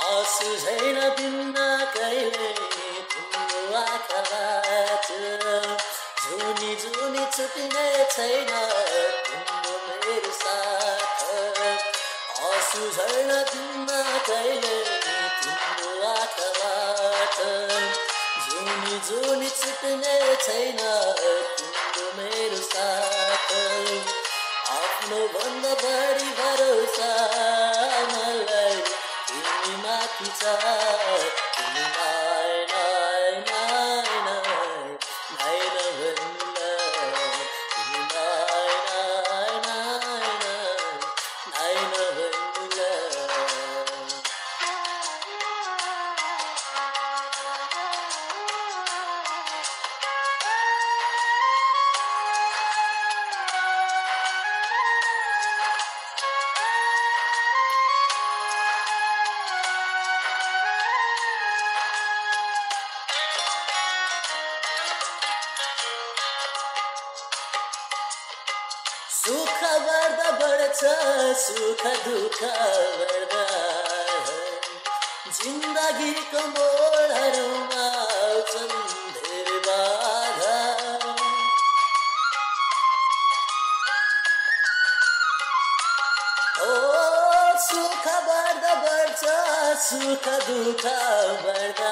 आँसु झैन बिन्न कहिले तिम्रो आँखाबाट जुनी जुनी छुट्ने छैन तिम्रो मेरो साथ आँसु झैन बिन्न कहिले तिम्रो आँखाबाट जुनी जुनी छुट्ने छैन तिम्रो मेरो साथ आफ्नो भन्दा बढी भरोसा मलाई तिमी माथि छ तिमीलाई नाइ नाइ नाइ नाइ नभन्नुला तिमीलाई नाइ नाइ नाइ नाइ नभन्नुला सुख बढ्दा बढ्छ सुख दुःख बढ्दा जिन्दगीको मोडहरूमा आउँछन् धेरै बाधा ओ सुख बढ्दा बढ्छ सुख दुःख बढ्दा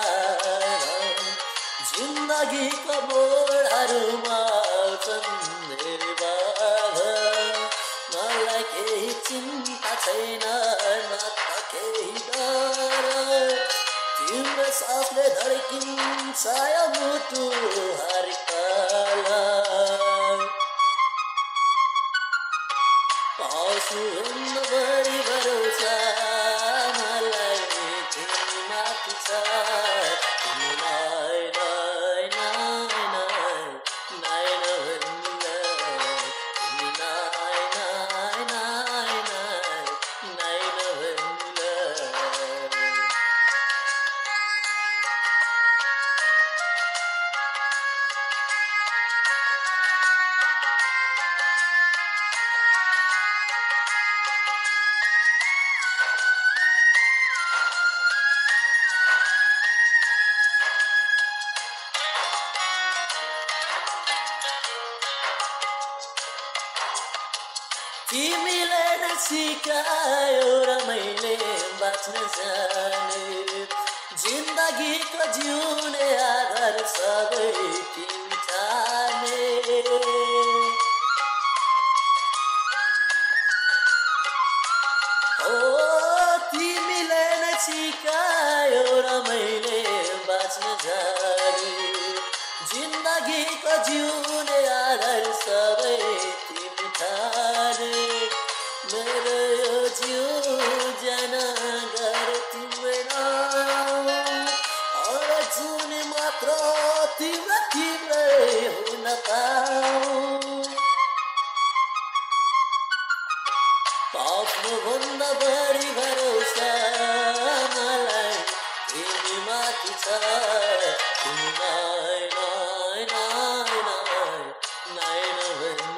जिन्दगीको मोडहरूमा आउँछन् धेरै बाधा मलाई केही चिन्ता छैन न त केही डर तिम्रो सासले धड्किन्छ यो मुटु हरकल आँसुभन्दा बढी भरोसा मलाई तिमी माथि छ तिमीलाई नाइ नाइ नाइ नाइ नभन्नुला तिमी नाइ नाइ नाइ नाइ नाइ नभन्नुला तिमीले नै सिकायो र मैले बाँच्न जाने जिन्दगीको जिउने आधार सबै तिमी ठाने ओ तिमीले नै सिकायो र मैले बाँच्न जाने जिन्दगीको जिउने आधार सबै तिमी ठाने मेरो यो जिउ जान गर तिम्रै नाम हर जुन मात्र तिम्रो तिम्रै हुन पाऊ आफ्नो भन्दा बढी भरोसा मलाई तिमी माथि छ तिमी नाइ नाइ नाइ नाइ नाइ नभन्नु